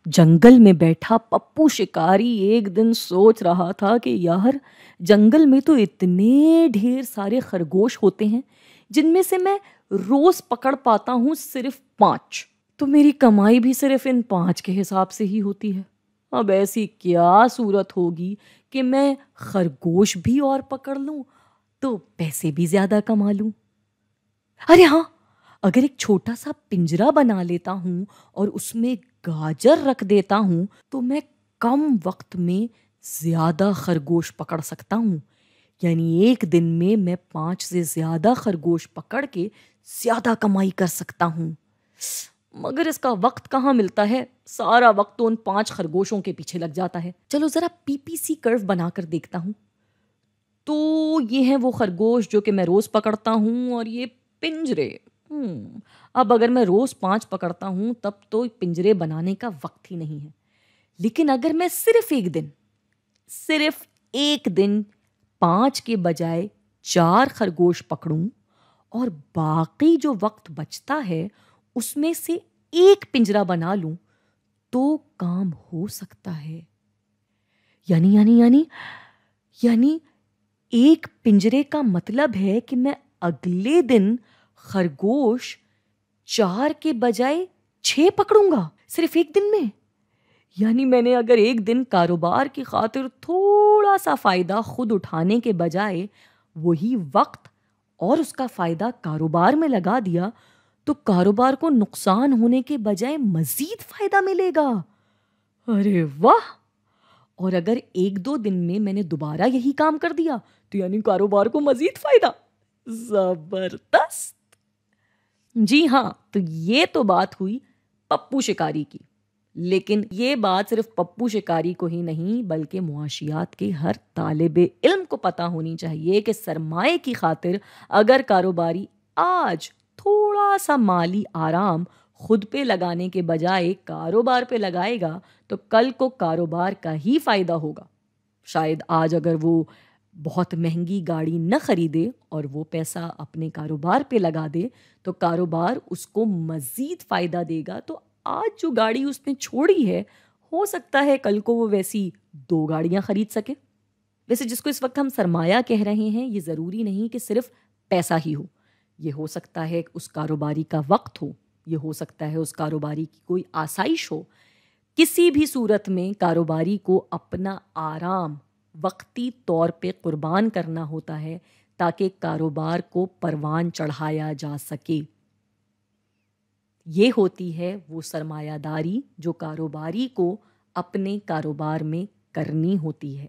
جنگل میں بیٹھا پپو شکاری ایک دن سوچ رہا تھا کہ یار جنگل میں تو اتنے ڈھیر سارے خرگوش ہوتے ہیں جن میں سے میں روز پکڑ پاتا ہوں صرف 5، تو میری کمائی بھی صرف ان 5 کے حساب سے ہی ہوتی ہے۔ اب ایسی کیا صورت ہوگی کہ میں خرگوش بھی اور پکڑ لوں تو پیسے بھی زیادہ کما لوں؟ ارے ہاں، اگر ایک چھوٹا سا پنجرا بنا لیتا ہوں اور اس میں گاجر رکھ دیتا ہوں تو میں کم وقت میں زیادہ خرگوش پکڑ سکتا ہوں۔ یعنی ایک دن میں 5 سے زیادہ خرگوش پکڑ کے زیادہ کمائی کر سکتا ہوں۔ مگر اس کا وقت کہاں ملتا ہے، سارا وقت تو ان 5 خرگوشوں کے پیچھے لگ جاتا ہے۔ چلو ذرا PPC کرو بنا کر دیکھتا ہوں۔ تو یہ ہیں وہ خرگوش جو کہ میں روز پکڑتا ہوں، اور یہ پنجرے۔ اب اگر میں روز 5 پکڑتا ہوں تب تو پنجرے بنانے کا وقت ہی نہیں ہے، لیکن اگر میں صرف ایک دن 5 کے بجائے 4 خرگوش پکڑوں اور باقی جو وقت بچتا ہے اس میں سے ایک پنجرا بنا لوں تو کام ہو سکتا ہے۔ یعنی ایک پنجرے کا مطلب ہے کہ میں اگلے دن خرگوش 4 کے بجائے 6 پکڑوں گا صرف ایک دن میں۔ یعنی میں نے اگر ایک دن کاروبار کی خاطر تھوڑا سا فائدہ خود اٹھانے کے بجائے وہی وقت اور اس کا فائدہ کاروبار میں لگا دیا تو کاروبار کو نقصان ہونے کے بجائے مزید فائدہ ملے گا۔ ارے واہ! اور اگر 1-2 دن میں نے دوبارہ یہی کام کر دیا تو یعنی کاروبار کو مزید فائدہ۔ زبردست! جی ہاں، تو یہ تو بات ہوئی پپو شکاری کی، لیکن یہ بات صرف پپو شکاری کو ہی نہیں بلکہ معاشیات کے ہر طالب علم کو پتہ ہونی چاہیے کہ سرمائے کی خاطر اگر کاروباری آج تھوڑا سا مالی آرام خود پہ لگانے کے بجائے کاروبار پہ لگائے گا تو کل کو کاروبار کا ہی فائدہ ہوگا۔ شاید آج اگر وہ بہت مہنگی گاڑی نہ خریدے اور وہ پیسہ اپنے کاروبار پہ لگا دے تو کاروبار اس کو مزید فائدہ دے گا، تو آج جو گاڑی اس نے چھوڑی ہے ہو سکتا ہے کل کو وہ ویسی 2 گاڑیاں خرید سکے۔ ویسے جس کو اس وقت ہم سرمایہ کہہ رہے ہیں یہ ضروری نہیں کہ صرف پیسہ ہی ہو، یہ ہو سکتا ہے اس کاروباری کا وقت ہو، یہ ہو سکتا ہے اس کاروباری کی کوئی آسائش ہو۔ کسی بھی صورت میں کاروباری کو اپنا آرام وقتی طور پہ قربان کرنا ہوتا ہے تاکہ کاروبار کو پروان چڑھایا جا سکے۔ یہ ہوتی ہے وہ سرمایہ داری جو کاروباری کو اپنے کاروبار میں کرنی ہوتی ہے۔